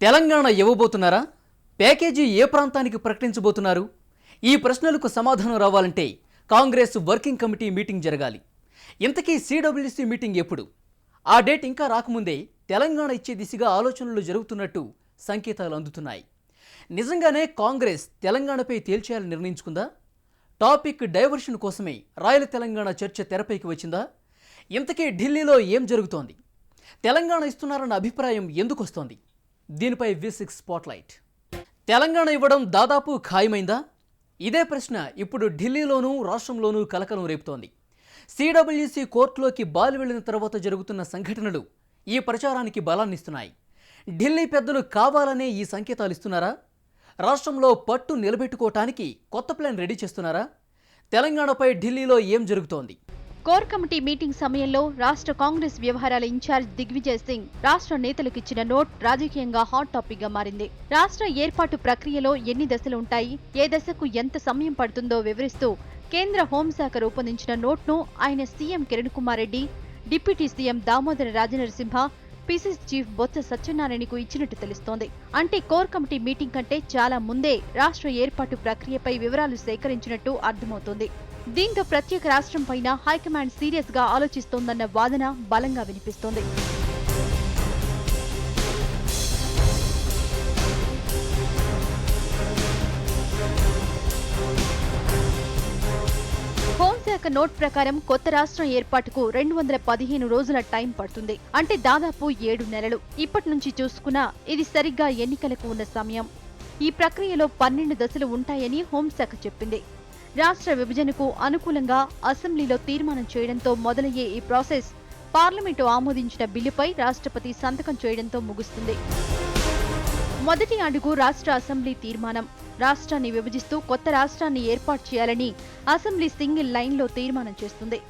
Telangana ఇవ్వబోతున్నారా? Package ఏ ప్రాంతానికి ప్రకటించబోతున్నారు? ఈ ప్రశ్నలకు సమాధానం రావాలంటే కాంగ్రెస్ వర్కింగ్ కమిటీ మీటింగ్ జరగాలి. ఇంతకీ సిడబ్ల్యూసీ మీటింగ్ ఎప్పుడు? ఆ డేట్ ఇంకా రాకముందే తెలంగాణ ఇచ్చే దిశగా ఆలోచనలు జరుగుతున్నట్టు సంకేతాలు అందుతున్నాయి. నిజంగానే కాంగ్రెస్ తెలంగాణపై తేల్చేయాలని నిర్ణయించుకుందా? టాపిక్ డైవర్షన్ కోసమే రాయల తెలంగాణ చర్చ తెరపైకి వచ్చిందా? ఇంతకీ ఢిల్లీలో ఏం జరుగుతోంది? తెలంగాణ ఇస్తున్నారన్న అభిప్రాయం ఎందుకు వస్తోంది? దీనిపై V6 స్పాట్లైట్. తెలంగాణ ఇవ్వడం దాదాపు ఖాయమైందా? ఇదే ప్రశ్న ఇప్పుడు ఢిల్లీలోనూ రాష్ట్రంలోనూ కలకలం రేపుతోంది. సిడబ్ల్యూసీ కోర్టులోకి బాల్ వెళ్లిన తర్వాత జరుగుతున్న సంఘటనలు ఈ ప్రచారానికి బలాన్నిస్తున్నాయి. ఢిల్లీ పెద్దలు కావాలనే ఈ సంకేతాలు ఇస్తున్నారా? రాష్ట్రంలో పట్టు నిలబెట్టుకోవటానికి కొత్త ప్లాన్ రెడీ చేస్తున్నారా? తెలంగాణపై ఢిల్లీలో ఏం జరుగుతోంది? కోర్ కమిటీ మీటింగ్ సమయంలో రాష్ట్ర కాంగ్రెస్ వ్యవహారాల ఇన్ఛార్జ్ దిగ్విజయ్ సింగ్ రాష్ట్ర నేతలకిచ్చిన నోట్ రాజకీయంగా హాట్ టాపిక్ గా మారింది. రాష్ట్ర ఏర్పాటు ప్రక్రియలో ఎన్ని దశలు ఉంటాయి, ఏ దశకు ఎంత సమయం పడుతుందో వివరిస్తూ కేంద్ర హోంశాఖ రూపొందించిన నోట్ను ఆయన CM Kiran Kumar Reddy, deputy CM Damodara Rajanarasimha, PCC chief Botsa సత్యనారాయణకు ఇచ్చినట్టు తెలుస్తోంది. అంటే కోర్ కమిటీ మీటింగ్ కంటే చాలా ముందే రాష్ట్ర ఏర్పాటు ప్రక్రియపై వివరాలు సేకరించినట్టు అర్థమవుతోంది. దీంతో ప్రత్యేక రాష్ట్రం పైన హైకమాండ్ సీరియస్ గా ఆలోచిస్తోందన్న వాదన బలంగా వినిపిస్తోంది. హోంశాఖ నోట్ ప్రకారం కొత్త రాష్ట్రం ఏర్పాటుకు 215 రోజుల టైం పడుతుంది. అంటే దాదాపు 7 నెలలు. ఇప్పటి నుంచి చూసుకున్నా ఇది సరిగ్గా ఎన్నికలకు ఉన్న సమయం. ఈ ప్రక్రియలో 12 దశలు ఉంటాయని హోంశాఖ చెప్పింది. రాష్ట్ర విభజనకు అనుకూలంగా అసెంబ్లీలో తీర్మానం చేయడంతో మొదలయ్యే ఈ ప్రాసెస్ పార్లమెంటు ఆమోదించిన బిల్లుపై రాష్ట్రపతి సంతకం చేయడంతో ముగుస్తుంది. మొదటి అడుగు రాష్ట్ర అసెంబ్లీ తీర్మానం. రాష్ట్రాన్ని విభజిస్తూ కొత్త రాష్ట్రాన్ని ఏర్పాటు చేయాలని అసెంబ్లీ సింగిల్ లైన్లో తీర్మానం చేస్తుంది.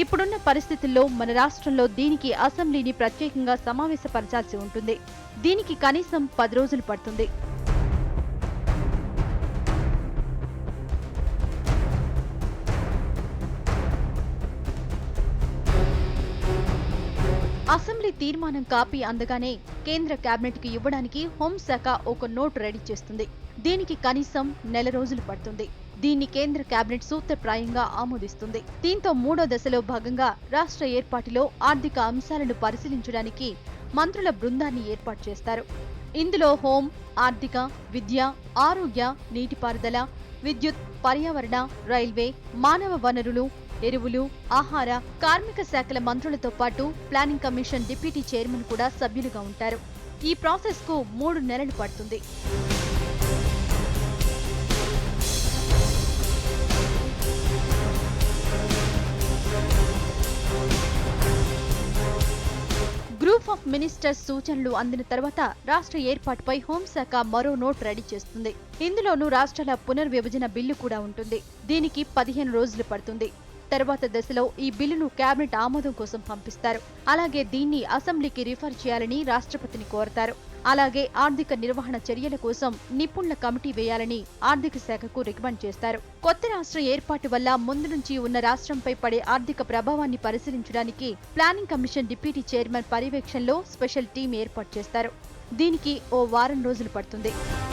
ఇప్పుడున్న పరిస్థితుల్లో మన రాష్ట్రంలో దీనికి అసెంబ్లీని ప్రత్యేకంగా సమావేశపరచాల్సి ఉంటుంది. దీనికి కనీసం 10 రోజులు పడుతుంది. అసెంబ్లీ తీర్మానం కాపీ అందగానే కేంద్ర కేబినెట్ కి ఇవ్వడానికి హోంశాఖ ఒక నోట్ రెడీ చేస్తుంది. దీనికి కనీసం 1 నెల రోజులు పడుతుంది. దీన్ని కేంద్ర కేబినెట్ సూత్రప్రాయంగా ఆమోదిస్తుంది. దీంతో 3వ దశలో భాగంగా రాష్ట్ర ఏర్పాటులో ఆర్థిక అంశాలను పరిశీలించడానికి మంత్రుల బృందాన్ని ఏర్పాటు చేస్తారు. ఇందులో హోం, ఆర్థిక, విద్య, ఆరోగ్య, నీటిపారుదల, విద్యుత్, పర్యావరణ, రైల్వే, మానవ వనరులు, ఎరువులు, ఆహార, కార్మిక శాఖల మంత్రులతో పాటు ప్లానింగ్ కమిషన్ డిప్యూటీ చైర్మన్ కూడా సభ్యులుగా ఉంటారు. ఈ ప్రాసెస్ కు 3 నెలలు పడుతుంది. గ్రూప్ ఆఫ్ మినిస్టర్స్ సూచనలు అందిన తర్వాత రాష్ట్ర ఏర్పాటుపై హోంశాఖ మరో నోట్ రెడీ చేస్తుంది. ఇందులోనూ రాష్ట్రాల పునర్విభజన బిల్లు కూడా ఉంటుంది. దీనికి 15 రోజులు పడుతుంది. తర్వాత దశలో ఈ బిల్లును కేబినెట్ ఆమోదం కోసం పంపిస్తారు. అలాగే దీన్ని అసెంబ్లీకి రిఫర్ చేయాలని రాష్ట్రపతిని కోరతారు. అలాగే ఆర్థిక నిర్వహణ చర్యల కోసం నిపుణుల కమిటీ వేయాలని ఆర్థిక శాఖకు రికమెండ్ చేస్తారు. కొత్త రాష్ట్ర ఏర్పాటు వల్ల ముందు నుంచి ఉన్న రాష్ట్రంపై పడే ఆర్థిక ప్రభావాన్ని పరిశీలించడానికి ప్లానింగ్ కమిషన్ డిప్యూటీ చైర్మన్ పర్యవేక్షణలో స్పెషల్ టీం ఏర్పాటు చేస్తారు. దీనికి ఓ వారం రోజులు పడుతుంది.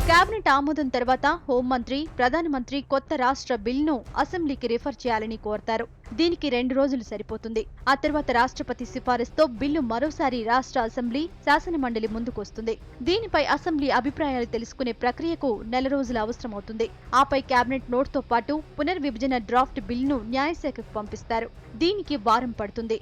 కేబినెట్ ఆమోదం తర్వాత హోంమంత్రి, ప్రధానమంత్రి కొత్త రాష్ట్ర బిల్లును అసెంబ్లీకి రిఫర్ చేయాలని కోరతారు. దీనికి 2 రోజులు సరిపోతుంది. ఆ తర్వాత రాష్ట్రపతి సిఫారసుతో బిల్లు మరోసారి రాష్ట్ర అసెంబ్లీ, శాసనమండలి ముందుకొస్తుంది. దీనిపై అసెంబ్లీ అభిప్రాయాలు తెలుసుకునే ప్రక్రియకు 1 నెల రోజులు అవసరమవుతుంది. ఆపై కేబినెట్ నోట్తో పాటు పునర్విభజన డ్రాఫ్ట్ బిల్లును న్యాయశాఖకు పంపిస్తారు. దీనికి వారం పడుతుంది.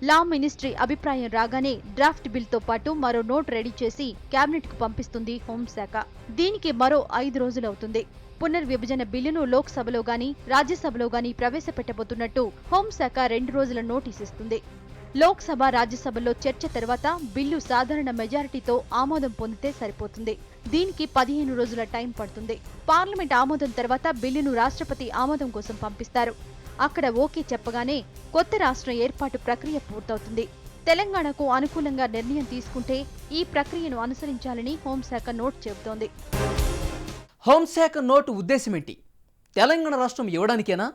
లా మినిస్ట్రీ అభిప్రాయం రాగానే డ్రాఫ్ట్ బిల్తో పాటు మరో నోట్ రెడీ చేసి కేబినెట్ కు పంపిస్తుంది హోంశాఖ. దీనికి మరో 5 రోజులవుతుంది. పునర్విభజన బిల్లును లోక్సభలో గాని, రాజ్యసభలో గాని ప్రవేశపెట్టబోతున్నట్టు హోంశాఖ 2 రోజుల నోటీస్ ఇస్తుంది. లోక్సభ, రాజ్యసభలో చర్చ తర్వాత బిల్లు సాధారణ మెజారిటీతో ఆమోదం పొందితే సరిపోతుంది. దీనికి 15 రోజుల టైం పడుతుంది. పార్లమెంట్ ఆమోదం తర్వాత బిల్లును రాష్ట్రపతి ఆమోదం కోసం పంపిస్తారు. అక్కడ ఓకే చెప్పగానే కొత్త రాష్ట్రం ఏర్పాటు ప్రక్రియ పూర్తవుతుంది. తెలంగాణకు అనుకూలంగా నిర్ణయం తీసుకుంటే ఈ ప్రక్రియను అనుసరించాలని హోంశాఖ నోట్ చెబుతోంది. హోంశాఖ నోటు ఉద్దేశమేంటి? తెలంగాణ రాష్ట్రం ఇవ్వడానికేనా?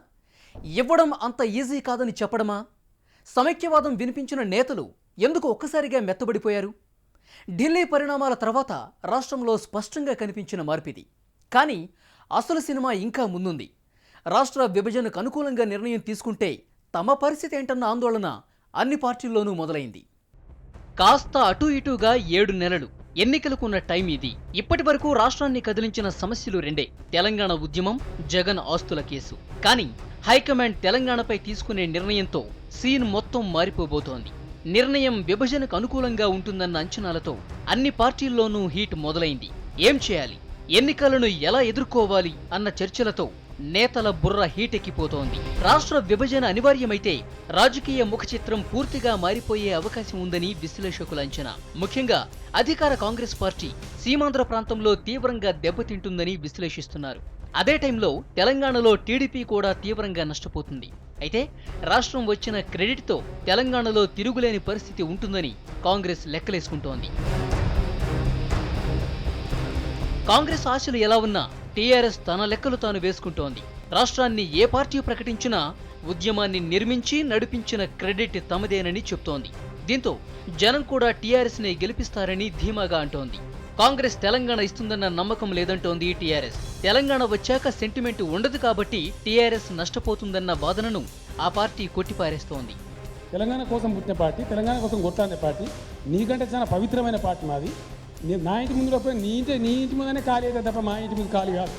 ఇవ్వడం అంత ఈజీ కాదని చెప్పడమా? సమైక్యవాదం వినిపించిన నేతలు ఎందుకు ఒక్కసారిగా మెత్తబడిపోయారు? ఢిల్లీ పరిణామాల తర్వాత రాష్ట్రంలో స్పష్టంగా కనిపించిన మార్పిది. కానీ అసలు సినిమా ఇంకా ముందుంది. రాష్ట్ర విభజనకు అనుకూలంగా నిర్ణయం తీసుకుంటే తమ పరిస్థితి ఏంటన్న ఆందోళన అన్ని పార్టీల్లోనూ మొదలైంది. కాస్త అటూ ఇటూగా 7 నెలలు ఎన్నికలకున్న టైం ఇది. ఇప్పటి వరకు రాష్ట్రాన్ని కదిలించిన సమస్యలు రెండే: తెలంగాణ ఉద్యమం, జగన్ ఆస్తుల కేసు. కానీ హైకమాండ్ తెలంగాణపై తీసుకునే నిర్ణయంతో సీన్ మొత్తం మారిపోబోతోంది. నిర్ణయం విభజనకు అనుకూలంగా ఉంటుందన్న అంచనాలతో అన్ని పార్టీల్లోనూ హీట్ మొదలైంది. ఏం చేయాలి, ఎన్నికలను ఎలా ఎదుర్కోవాలి అన్న చర్చలతో నేతల బుర్ర హీటెక్కిపోతోంది. రాష్ట్ర విభజన అనివార్యమైతే రాజకీయ ముఖచిత్రం పూర్తిగా మారిపోయే అవకాశం ఉందని విశ్లేషకుల అంచనా. ముఖ్యంగా అధికార కాంగ్రెస్ పార్టీ సీమాంధ్ర ప్రాంతంలో తీవ్రంగా దెబ్బతింటుందని విశ్లేషిస్తున్నారు. అదే టైంలో తెలంగాణలో టీడీపీ కూడా తీవ్రంగా నష్టపోతుంది. అయితే రాష్ట్రం వచ్చిన క్రెడిట్తో తెలంగాణలో తిరుగులేని పరిస్థితి ఉంటుందని కాంగ్రెస్ లెక్కలేసుకుంటోంది. కాంగ్రెస్ ఆశలు ఎలా ఉన్నా టీఆర్ఎస్ తన లెక్కలు తాను వేసుకుంటోంది. రాష్ట్రాన్ని ఏ పార్టీ ప్రకటించినా ఉద్యమాన్ని నిర్మించి నడిపించిన క్రెడిట్ తమదేనని చెప్తోంది. దీంతో జనం కూడా టీఆర్ఎస్ని గెలిపిస్తారని ధీమాగా అంటోంది. కాంగ్రెస్ తెలంగాణ ఇస్తుందన్న నమ్మకం లేదంటోంది టీఆర్ఎస్. తెలంగాణ వచ్చాక సెంటిమెంట్ ఉండదు కాబట్టి టీఆర్ఎస్ నష్టపోతుందన్న వాదనను ఆ పార్టీ కొట్టిపారేస్తోంది. తెలంగాణ కోసం పుట్టిన పార్టీ, తెలంగాణ కోసం కొట్లాడిన పార్టీ, నీకంటే చాలా పవిత్రమైన పార్టీ మాది. నా ఇంటి ముందులో పోయి నీ ఇంటి ముందనే ఖాళీ అయితే తప్ప మా ఇంటి ముందు ఖాళీ కాదు.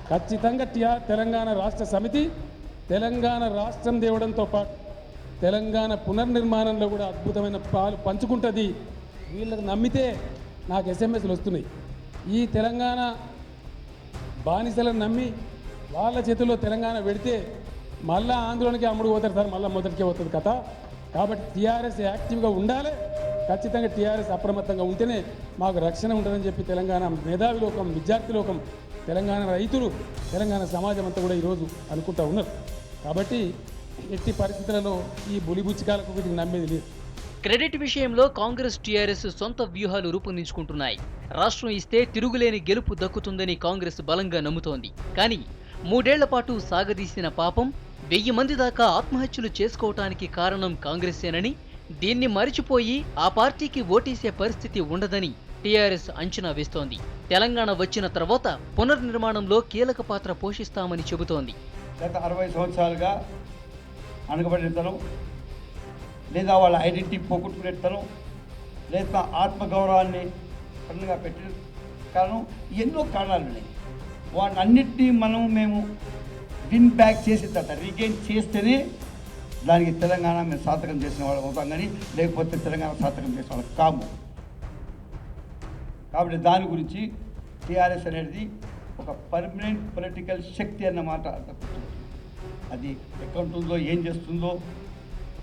ఖచ్చితంగా తెలంగాణ రాష్ట్ర సమితి తెలంగాణ రాష్ట్రం తేవడంతో పాటు తెలంగాణ పునర్నిర్మాణంలో కూడా అద్భుతమైన పాలు పంచుకుంటుంది. వీళ్ళకి నమ్మితే నాకు ఎస్ఎంఎస్లు వస్తున్నాయి. ఈ తెలంగాణ బానిసలను నమ్మి వాళ్ళ చేతుల్లో తెలంగాణ పెడితే మళ్ళా ఆందోళనకి అమ్ముడు పోతారు సార్, మళ్ళీ మొదటికే పోతుంది కథ. కాబట్టి టీఆర్ఎస్ యాక్టివ్గా ఉండాలి. ఖచ్చితంగా టీఆర్ఎస్ అప్రమత్తంగా ఉంటేనే మాకు రక్షణ ఉంటుందని చెప్పి తెలంగాణ మేధావి లోకం, విద్యార్థి లోకం, తెలంగాణ రైతులు, తెలంగాణ సమాజం అంతా కూడా ఈరోజు అనుకుంటూ ఉన్నారు. కాబట్టి ఎట్టి పరిస్థితులలో ఈ బులిబుచ్చికాలకు వీటికి నమ్మేది లేదు. క్రెడిట్ విషయంలో కాంగ్రెస్ టీఆర్ఎస్ సొంత వ్యూహాలు రూపొందించుకుంటున్నాయి. రాష్ట్రం ఇస్తే తిరుగులేని గెలుపు దక్కుతుందని కాంగ్రెస్ బలంగా నమ్ముతోంది. కానీ 3 ఏళ్ల పాటు సాగదీసిన పాపం 1000 మంది దాకా ఆత్మహత్యలు చేసుకోవటానికి కారణం కాంగ్రెసేనని, దీన్ని మరిచిపోయి ఆ పార్టీకి ఓటేసే పరిస్థితి ఉండదని టీఆర్ఎస్ అంచనా వేస్తోంది. తెలంగాణ వచ్చిన తర్వాత పునర్నిర్మాణంలో కీలక పాత్ర పోషిస్తామని చెబుతోంది. గత 60 సంవత్సరాలుగా అణగబడితనం, లేదా వాళ్ళ ఐడెంటిటీ పోగొట్టుకునేతనం, లేదా ఆత్మగౌరవాన్ని పన్నుగా పెట్టిన కారణం, ఎన్నో కారణాలు ఉన్నాయి. వాటన్నిటినీ మేము విన్ బ్యాక్ చేసిన తర్వాత రీగెయిన్ చేస్తేనే దానికి తెలంగాణ మేము సార్థకం చేసిన వాళ్ళం అవుతాం, కానీ లేకపోతే తెలంగాణ సార్థకం చేసిన వాళ్ళం కాము. కాబట్టి దాని గురించి టీఆర్ఎస్ అనేది ఒక పర్మనెంట్ పొలిటికల్ శక్తి అన్నమాట. అది ఎక్కడ ఉంటుందో, ఏం చేస్తుందో,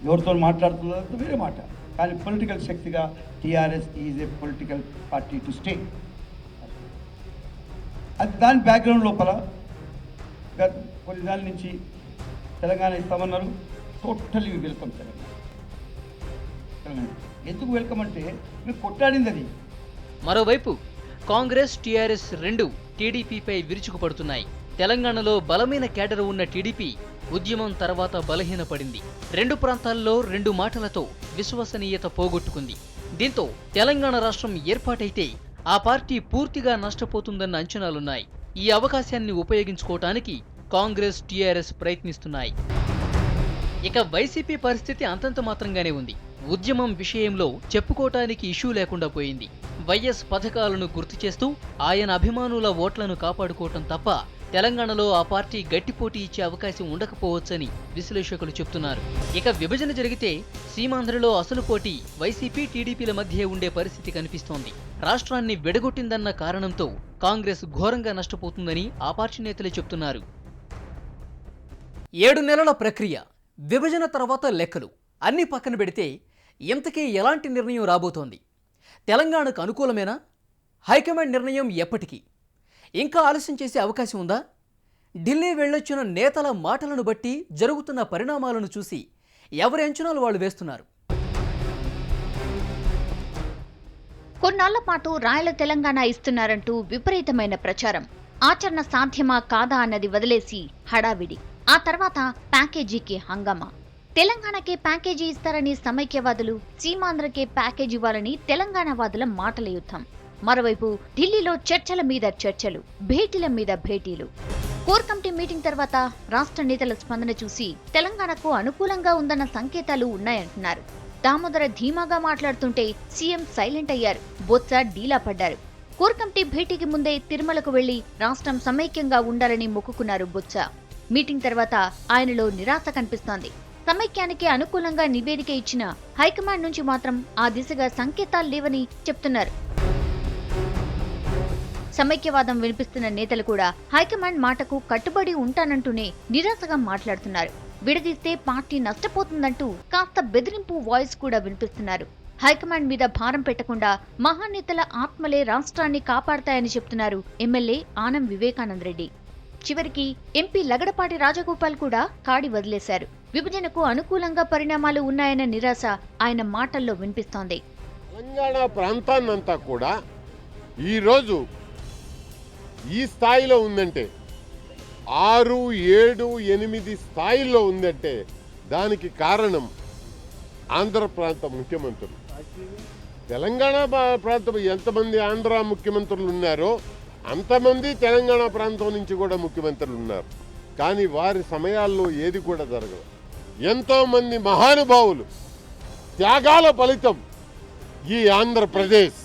ఎవరితో మాట్లాడుతుందో అంత వేరే మాట. కానీ పొలిటికల్ శక్తిగా TRS is a political party to stay. అది దాని బ్యాక్గ్రౌండ్ లోపల గత కొన్ని నెలల నుంచి తెలంగాణ ఇస్తామన్నారు. Totally welcome Telangana. ఎందుకు వెల్కమ్ అంటే మేము కొట్లాడింది అది. మరోవైపు కాంగ్రెస్ టీఆర్ఎస్ రెండు టీడీపీపై విరుచుకుపడుతున్నాయి. తెలంగాణలో బలమైన కేడర్ ఉన్న టీడీపీ ఉద్యమం తర్వాత బలహీనపడింది. 2 ప్రాంతాల్లో 2 మాటలతో విశ్వసనీయత పోగొట్టుకుంది. దీంతో తెలంగాణ రాష్ట్రం ఏర్పాటైతే ఆ పార్టీ పూర్తిగా నష్టపోతుందన్న అంచనాలున్నాయి. ఈ అవకాశాన్ని ఉపయోగించుకోవటానికి కాంగ్రెస్ టీఆర్ఎస్ ప్రయత్నిస్తున్నాయి. ఇక వైసీపీ పరిస్థితి అంతంత మాత్రంగానే ఉంది. ఉద్యమం విషయంలో చెప్పుకోవటానికి ఇష్యూ లేకుండా పోయింది. వైఎస్ పథకాలను గుర్తు చేస్తూ ఆయన అభిమానుల ఓట్లను కాపాడుకోవటం తప్ప తెలంగాణలో ఆ పార్టీ గట్టి పోటీ ఇచ్చే అవకాశం ఉండకపోవచ్చని విశ్లేషకులు చెప్తున్నారు. ఇక విభజన జరిగితే సీమాంధ్రలో అసలు పోటీ వైసీపీ టీడీపీల మధ్య ఉండే పరిస్థితి కనిపిస్తోంది. రాష్ట్రాన్ని విడగొట్టిందన్న కారణంతో కాంగ్రెస్ ఘోరంగా నష్టపోతుందని ఆ పార్టీ నేతలే చెప్తున్నారు. 7 నెలల ప్రక్రియ, విభజన తర్వాత లెక్కలు అన్నీ పక్కన పెడితే ఇంతకీ ఎలాంటి నిర్ణయం రాబోతోంది? తెలంగాణకు అనుకూలమేనా? హైకమాండ్ నిర్ణయం ఎప్పటికీ? ఇంకా ఆలస్యం చేసే అవకాశం ఉందా? ఢిల్లీ వెళ్ళొచ్చిన నేతల మాటలను బట్టి జరుగుతున్న పరిణామాలను చూసి ఎవరి అంచనాలు వాళ్ళు వేస్తున్నారు. కొన్నాళ్ల పాటు రాయల తెలంగాణ ఇస్తున్నారంటూ విపరీతమైన ప్రచారం. ఆచరణ సాధ్యమా కాదా అన్నది వదిలేసి హడావిడి. ఆ తర్వాత ప్యాకేజీకి హంగామా. తెలంగాణకే ప్యాకేజీ ఇస్తారని సమైక్యవాదులు, సీమాంధ్రకే ప్యాకేజీ ఇవ్వాలని తెలంగాణ వాదుల మాటల యుద్ధం. మరోవైపు ఢిల్లీలో చర్చల మీద చర్చలు, భేటీల మీద భేటీలు. కోర్ కమిటీ మీటింగ్ తర్వాత రాష్ట్ర నేతల స్పందన చూసి తెలంగాణకు అనుకూలంగా ఉందన్న సంకేతాలు ఉన్నాయంటున్నారు. దామోదర ధీమాగా మాట్లాడుతుంటే సీఎం సైలెంట్ అయ్యారు. బొత్స డీలా పడ్డారు. కోర్ కమిటీ భేటీకి ముందే తిరుమలకు వెళ్లి రాష్ట్రం సమైక్యంగా ఉండాలని మొక్కుకున్నారు బొత్స. మీటింగ్ తర్వాత ఆయనలో నిరాశ కనిపిస్తోంది. సమైక్యానికి అనుకూలంగా నివేదిక ఇచ్చిన హైకమాండ్ నుంచి మాత్రం ఆ దిశగా సంకేతాలు లేవని చెప్తున్నారు. సమైక్యవాదం వినిపిస్తున్న నేతలు కూడా హైకమాండ్ మాటకు కట్టుబడి ఉంటానంటూనే నిరాశగా మాట్లాడుతున్నారు. విడదీస్తే పార్టీ నష్టపోతుందంటూ కాస్త బెదిరింపు వాయిస్ కూడా వినిపిస్తున్నారు. హైకమాండ్ మీద భారం పెట్టకుండా మహానేతల ఆత్మలే రాష్ట్రాన్ని కాపాడతాయని చెప్తున్నారు ఎమ్మెల్యే ఆనం వివేకానంద రెడ్డి. చివరికి ఎంపీ లగడపాటి రాజగోపాల్ కూడా కాడి వదిలేశారు. విభజనకు అనుకూలంగా పరిణామాలు ఉన్నాయన్న నిరాశ ఆయన మాటల్లో వినిపిస్తోంది. తెలంగాణ ప్రాంతాన్నంతా కూడా ఈరోజు ఈ స్థాయిలో ఉందంటే 6, 7, 8 స్థాయిల్లో ఉందంటే దానికి కారణం ఆంధ్ర ప్రాంత ముఖ్యమంత్రులు. తెలంగాణ ప్రాంతం ఎంతమంది ఆంధ్ర ముఖ్యమంత్రులు ఉన్నారో అంతమంది తెలంగాణ ప్రాంతం నుంచి కూడా ముఖ్యమంత్రులు ఉన్నారు. కానీ వారి సమయాల్లో ఏది కూడా జరగదు. ఎంతోమంది మహానుభావులు త్యాగాల ఫలితం ఈ ఆంధ్రప్రదేశ్.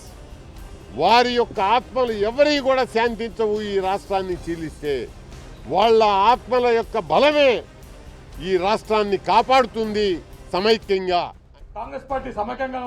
వారి యొక్క ఆత్మలు ఎవరి కూడా శాంతించవు. ఈ రాష్ట్రాన్ని చీలిస్తే వాళ్ళ ఆత్మల యొక్క బలమే ఈ రాష్ట్రాన్ని కాపాడుతుంది సమైక్యంగా. కాంగ్రెస్ పార్టీ సమైక్యంగా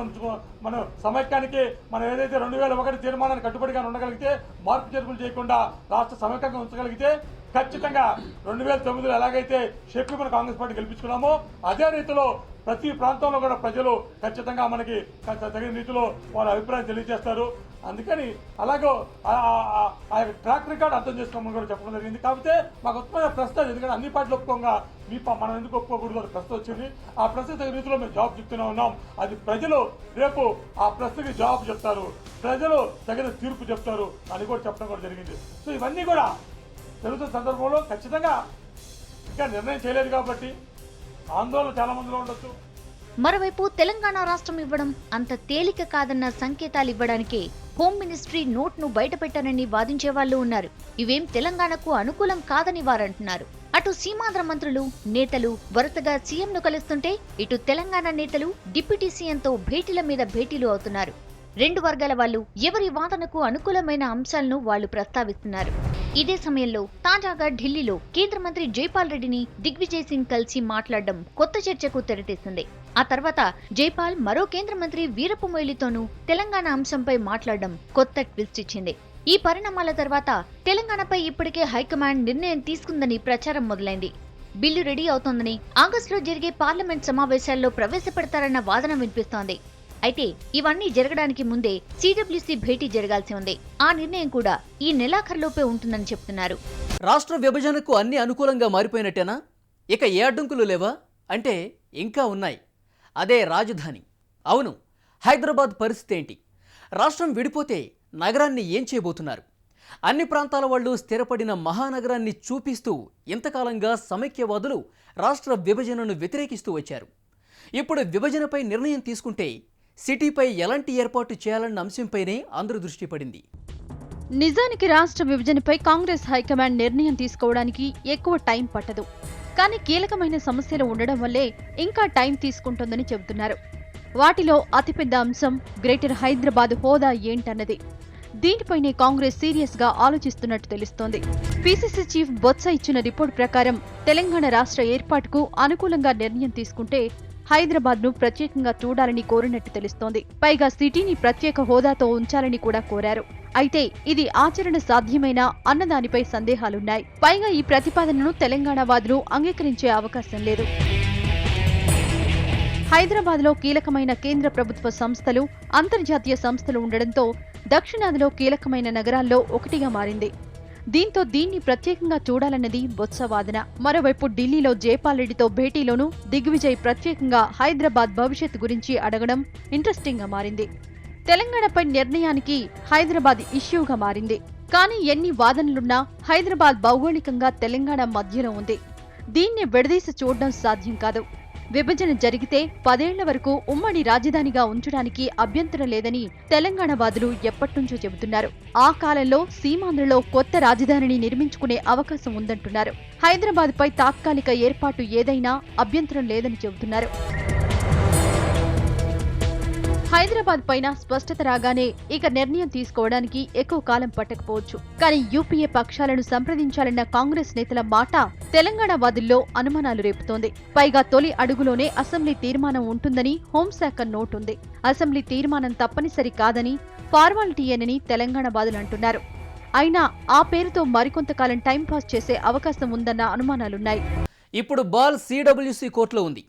మనం సమైక్యానికి మనం ఏదైతే 2001 తీర్మానాన్ని కట్టుబడిగా ఉండగలిగితే, మార్పు చేర్పులు చేయకుండా రాష్ట్ర సమైక్యంగా ఉంచగలిగితే ఖచ్చితంగా 2009లో ఎలాగైతే షేప్కి మన కాంగ్రెస్ పార్టీ గెలిపించుకున్నామో అదే రీతిలో ప్రతి ప్రాంతంలో కూడా ప్రజలు ఖచ్చితంగా మనకి తగిన రీతిలో వాళ్ళ అభిప్రాయం తెలియజేస్తారు. అందుకని అలాగో ఆ ట్రాక్ రికార్డ్ అర్థం చేసుకోమని కూడా చెప్పడం జరిగింది. కాకపోతే మాకు ఉత్పన్న ప్రశ్న, ఎందుకంటే అన్ని పార్టీలు ఒప్పుకోగా మనం ఎందుకు ఒప్పుకోకూడదు అని ప్రశ్న వచ్చింది. ఆ ప్రశ్న తగిన రీతిలో మేము జవాబు చెప్తూనే ఉన్నాం. అది ప్రజలు రేపు ఆ ప్రశ్నకి జవాబు చెప్తారు, ప్రజలు తగిన తీర్పు చెప్తారు అని కూడా చెప్పడం కూడా జరిగింది. సో ఇవన్నీ కూడా జరుగుతున్న సందర్భంలో ఖచ్చితంగా ఇంకా నిర్ణయం చేయలేదు కాబట్టి ఆందోళన చాలా మందిలో ఉండొచ్చు. మరోవైపు తెలంగాణ రాష్ట్రం ఇవ్వడం అంత తేలిక కాదన్న సంకేతాలు ఇవ్వడానికే హోమ్ మినిస్ట్రీ నోట్ను బయటపెట్టారని వాదించే వాళ్ళు ఉన్నారు. ఇవేం తెలంగాణకు అనుకూలం కాదని వారంటున్నారు. అటు సీమాంధ్ర మంత్రులు, నేతలు వరుసగా సీఎంను కలుస్తుంటే ఇటు తెలంగాణ నేతలు డిప్యూటీ సీఎంతో భేటీల మీద భేటీలు అవుతున్నారు. రెండు వర్గాల వాళ్ళు ఎవరి వాదనకు అనుకూలమైన అంశాలను వాళ్ళు ప్రస్తావిస్తున్నారు. ఇదే సమయంలో తాజాగా ఢిల్లీలో కేంద్ర మంత్రి జైపాల్ రెడ్డిని దిగ్విజయ్ సింగ్ కలిసి మాట్లాడడం కొత్త చర్చకు తెరతీసింది. ఆ తర్వాత జైపాల్ మరో కేంద్ర మంత్రి వీరప్ప మొయిలీతోనూ తెలంగాణ అంశంపై మాట్లాడడం కొత్త ట్విస్ట్ ఇచ్చింది. ఈ పరిణామాల తర్వాత తెలంగాణపై ఇప్పటికే హైకమాండ్ నిర్ణయం తీసుకుందని ప్రచారం మొదలైంది. బిల్లు రెడీ అవుతోందని ఆగస్టులో జరిగే పార్లమెంట్ సమావేశాల్లో ప్రవేశపెడతారన్న వాదన వినిపిస్తోంది. అయితే ఇవన్నీ జరగడానికి ముందే సిడబ్ల్యూసీ భేటీ జరగాల్సి ఉంది. ఆ నిర్ణయం కూడా ఈ నెలాఖరులోపే ఉంటుందని చెప్తున్నారు. రాష్ట్ర విభజనకు అన్ని అనుకూలంగా మారిపోయినట్టేనా? ఇక ఏ అడ్డంకులు లేవా అంటే ఇంకా ఉన్నాయి. అదే రాజధాని. అవును, హైదరాబాద్ పరిస్థితి ఏంటి? రాష్ట్రం విడిపోతే నగరాన్ని ఏం చేయబోతున్నారు? అన్ని ప్రాంతాల వాళ్ళు స్థిరపడిన మహానగరాన్ని చూపిస్తూ ఇంతకాలంగా సమైక్యవాదులు రాష్ట్ర విభజనను వ్యతిరేకిస్తూ వచ్చారు. ఇప్పుడు విభజనపై నిర్ణయం తీసుకుంటే సిటీపై ఎలాంటి ఏర్పాటు చేయాలన్న అంశంపైనే అందరూ దృష్టి పడింది. నిజానికి రాష్ట్ర విభజనపై కాంగ్రెస్ హైకమాండ్ నిర్ణయం తీసుకోవడానికి ఎక్కువ టైం పట్టదు. కానీ కీలకమైన సమస్యలు ఉండడం వల్లే ఇంకా టైం తీసుకుంటోందని చెబుతున్నారు. వాటిలో అతిపెద్ద అంశం గ్రేటర్ హైదరాబాద్ హోదా ఏంటన్నది. దీనిపైనే కాంగ్రెస్ సీరియస్ గా ఆలోచిస్తున్నట్టు తెలుస్తోంది. పీసీసీ చీఫ్ బొత్స ఇచ్చిన రిపోర్ట్ ప్రకారం తెలంగాణ రాష్ట్ర ఏర్పాటుకు అనుకూలంగా నిర్ణయం తీసుకుంటే హైదరాబాద్ ను ప్రత్యేకంగా చూడాలని కోరినట్టు తెలుస్తోంది. పైగా సిటీని ప్రత్యేక హోదాతో ఉంచాలని కూడా కోరారు. అయితే ఇది ఆచరణ సాధ్యమేనా అన్నదానిపై సందేహాలున్నాయి. పైగా ఈ ప్రతిపాదనను తెలంగాణ వాదులు అంగీకరించే అవకాశం లేదు. హైదరాబాద్లో కీలకమైన కేంద్ర ప్రభుత్వ సంస్థలు, అంతర్జాతీయ సంస్థలు ఉండడంతో దక్షిణాదిలో కీలకమైన నగరాల్లో ఒకటిగా మారింది. దీంతో దీన్ని ప్రత్యేకంగా చూడాలన్నది బొత్స వాదన. మరోవైపు ఢిల్లీలో జైపాల్ రెడ్డితో భేటీలోనూ దిగ్విజయ్ ప్రత్యేకంగా హైదరాబాద్ భవిష్యత్తు గురించి అడగడం ఇంట్రెస్టింగ్ గా మారింది. తెలంగాణపై నిర్ణయానికి హైదరాబాద్ ఇష్యూగా మారింది. కానీ ఎన్ని వాదనలున్నా హైదరాబాద్ భౌగోళికంగా తెలంగాణ మధ్యలో ఉంది. దీన్ని విడదీసి చూడడం సాధ్యం కాదు. విభజన జరిగితే 10 ఏళ్ల వరకు ఉమ్మడి రాజధానిగా ఉంచడానికి అభ్యంతరం లేదని తెలంగాణ వాదులు ఎప్పటినుంచో చెబుతున్నారు. ఆ కాలంలో సీమాంధ్రలో కొత్త రాజధానిని నిర్మించుకునే అవకాశం ఉందంటున్నారు. హైదరాబాద్పై తాత్కాలిక ఏర్పాటు ఏదైనా అభ్యంతరం లేదని చెబుతున్నారు. హైదరాబాద్ పైన స్పష్టత రాగానే ఇక నిర్ణయం తీసుకోవడానికి ఎక్కువ కాలం పట్టకపోవచ్చు. కానీ యూపీఏ పక్షాలను సంప్రదించాలన్న కాంగ్రెస్ నేతల మాట తెలంగాణ వాదుల్లో అనుమానాలు రేపుతోంది. పైగా తొలి అడుగులోనే అసెంబ్లీ తీర్మానం ఉంటుందని హోంశాఖ నోట్ ఉంది. అసెంబ్లీ తీర్మానం తప్పనిసరి కాదని, ఫార్మాలిటీయేనని తెలంగాణ వాదులు అంటున్నారు. అయినా ఆ పేరుతో మరికొంతకాలం టైంపాస్ చేసే అవకాశం ఉందన్న అనుమానాలున్నాయి. ఇప్పుడు బాల్ సిడబ్ల్యూసీ కోర్టులో ఉంది.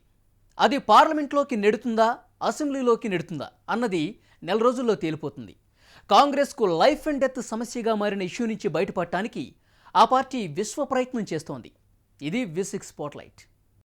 అది పార్లమెంట్లోకి నెడుతుందా, అసెంబ్లీలోకి నెడుతుందా అన్నది నెల రోజుల్లో తేలిపోతుంది. కాంగ్రెస్కు లైఫ్ అండ్ డెత్ సమస్యగా మారిన ఇష్యూ నుంచి బయటపడటానికి ఆ పార్టీ విశ్వ ప్రయత్నం చేస్తోంది. ఇది వి6 స్పాట్లైట్.